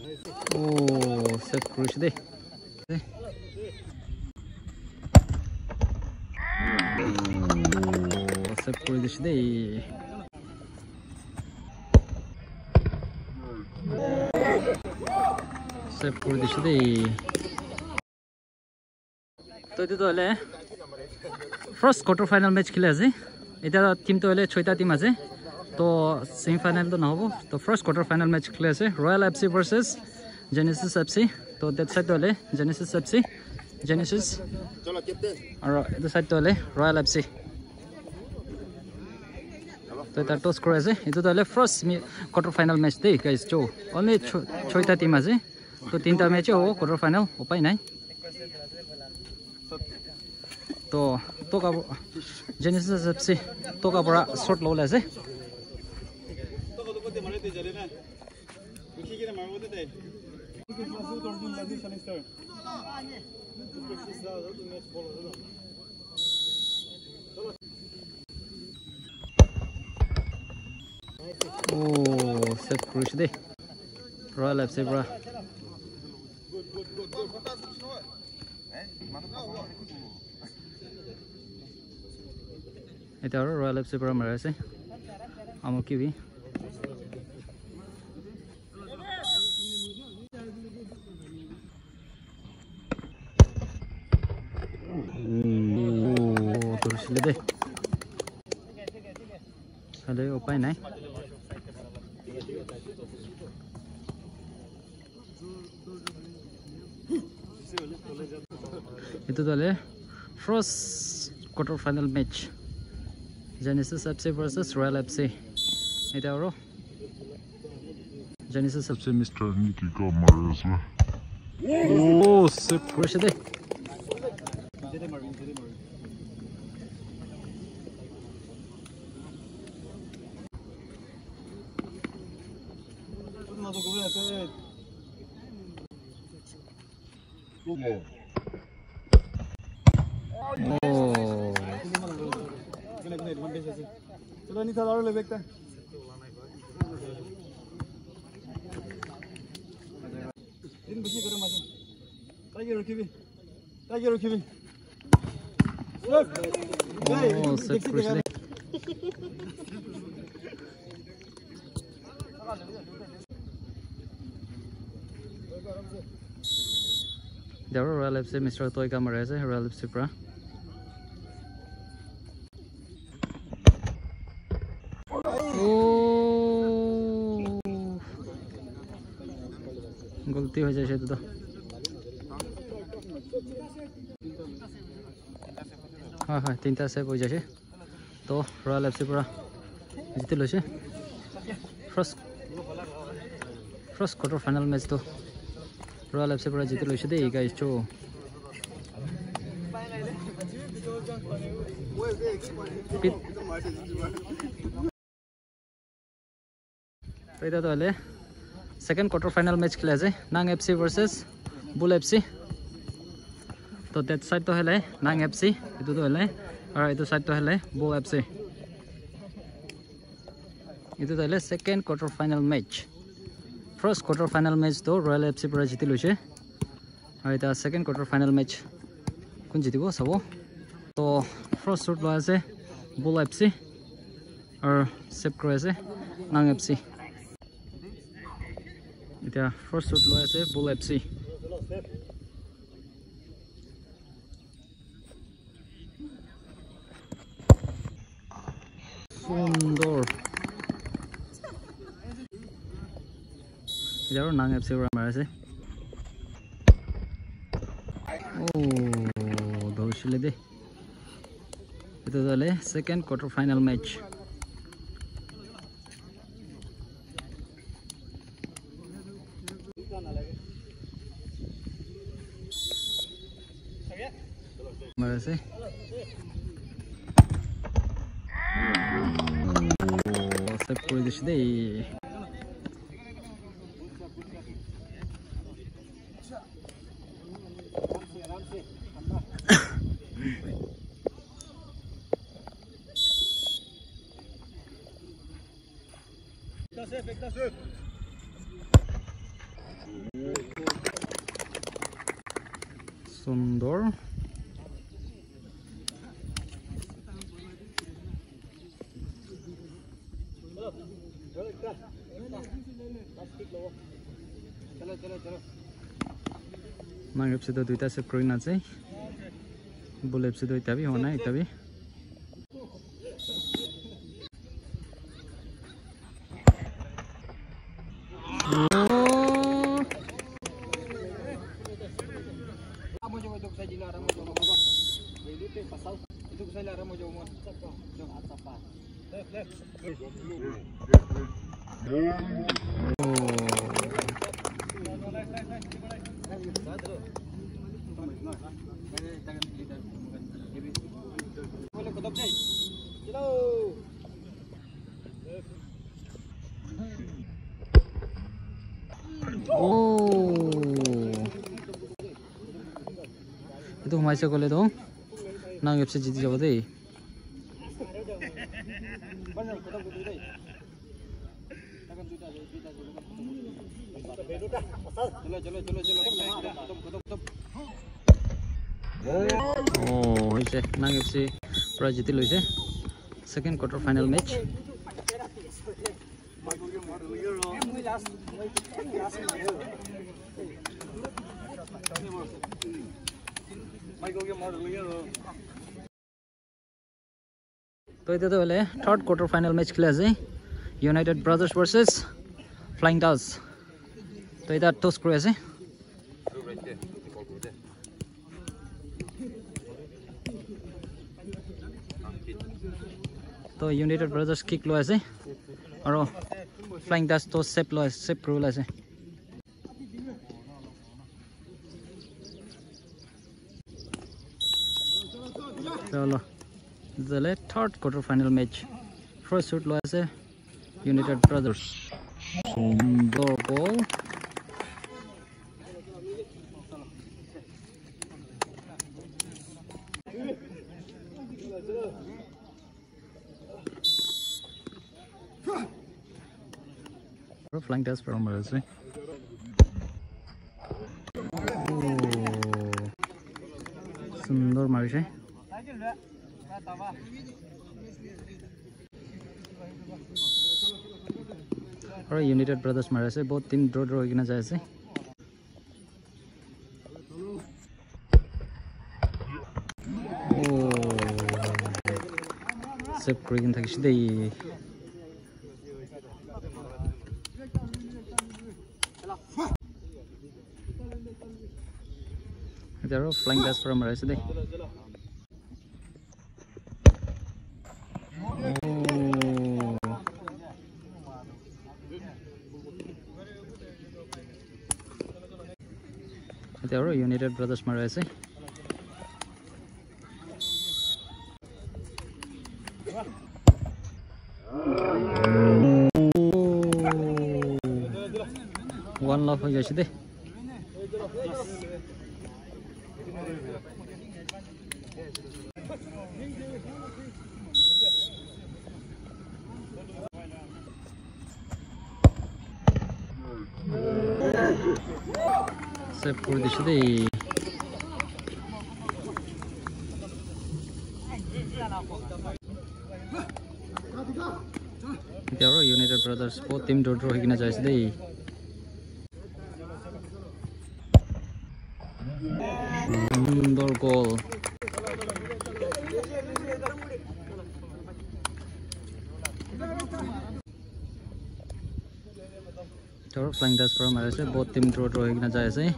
Set কৰিছে দেই set কৰি দিছে দেই set কৰি দিছে দেই তো এইটো হলে ফার্স্ট কোয়ার্টার ফাইনাল ম্যাচ খেলে আছে এটা টিম তো হলে 6টা টিম আছে তো সেমিফাইনাল তো নহব তো ফার্স্ট কোয়ার্টার ফাইনাল ম্যাচ খেলে আছে royal FC versus Genesis FC তো দ্যাট সাইড হলে জেনেসিস এফসি জেনেসিস আর এটা সাইড হলে রয়্যাল এফসি তো এটা টস করে আছে এটা হলে ফার্স্ট কোয়ার্টার ফাইনাল ম্যাচ দেই গাইস তো অনলি 6টা টিম আছে তো 3টা ম্যাচে ও কোয়ার্টার ফাইনাল উপায় নাই তো তোকা জেনেসিস এফসি তোকা বড় শট ললে আছে সেভ কৰিছে দেই ৰয়েল এফসি পৰা এটা আৰু ৰয়েল এফসি পৰা মাৰি আছে আমাৰ কিবি ধৰিছিলে দেই হলে উপায় নাই itu dale first quarter final match Genesis FC versus Royal FC eta aro Genesis FC Mr. Nicky Gomez se push de चलो नहीं था और ले देखता दिन बची करे मासे ताकि रुकी भी set push de There are Royal FC Mr. Toy camera আছে Royal FC pra गलती हो जाए तो हाँ हाँ 3टा सेव हो जाए तो रॉयल एफसी पूरा जीते লৈছে फर्स्ट क्वार्टर फाइनल मैच तो रॉयल एफसी पूरा जीते লৈছে দেই गाइस तो এটা তো হলে सेकेंड क्वार्टर फाइनल मैच खेला जाए नांग एफसी वर्सेस बुल एफसी तो दैट साइड तो है नांग एफसी ये तो है और ये साइड तो है बुल एफसी ये तो है second quarter final match first quarter final match तो रॉयल एफसी पूरा जीति লৈছে और ये सेकेंड क्वार्टर फाइनल मैच कौन जीतिब सब तो फर्स्ट शॉट लो আছে बुल एफसी और सेव कर আছে नांग एफसी এতিয়া ফার্স্ট শট লৈ আছে বুল এফসি সুন্দর যাও নাং এফসি পৰা মাৰিছে ধৰিছিলে দে এটা দলে সেকেন্ড কোয়ার্টার ফাইনাল ম্যাচ মারিছে সেভ করে দিছে দেই সুন্দর Mang FC to duita save kori na chai Bull FC to itabi hona itabi itu humaise gole to Nang FC jiti jabo dei oh hoise Nang FC pura jiti loise second quarter final match तो इधर तो वाले third quarter final match खेला है United brothers versus flying टाउस तो इधर toss करे है तो यूनाइटेड ब्रदर्स किक लो है और फ्लाइंग टाउस तो सेप लो है सेप प्रो लो है चलो the third quarter final match first shoot lo ase United Brothers sunder ball flying test from ase सुंदर मारिছে और यूनाइटेड ब्रदर्स मारे से बहुत टीम ड्रॉ ड्रॉ होइना जाय আছে ओ সেভ কৰি কিন থাকিছে দেই এটাৰো ফ্লাইং ডাস পৰা মাৰিছে দেই There are United Brothers Marese. One love ho jayse de. Save for this day. There are United Brothers both team to draw higina jayse day. Indoor goal. There are flying dash from Marese both team draw higina jayse.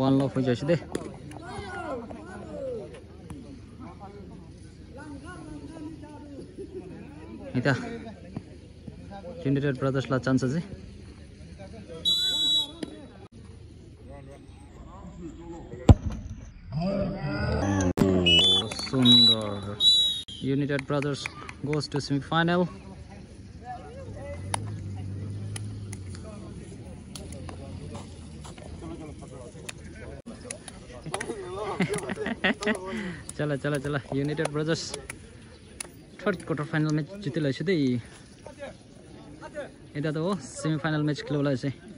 One love হৈ যাইছে দে এটা United Brothers লা chance আছে সুন্দর United Brothers goes to semi-final चला चला चला United Brothers third quarter final match जितिरहेछ देई यता त हो सेमी फाइनल मैच खेल्नु होला चाहिँ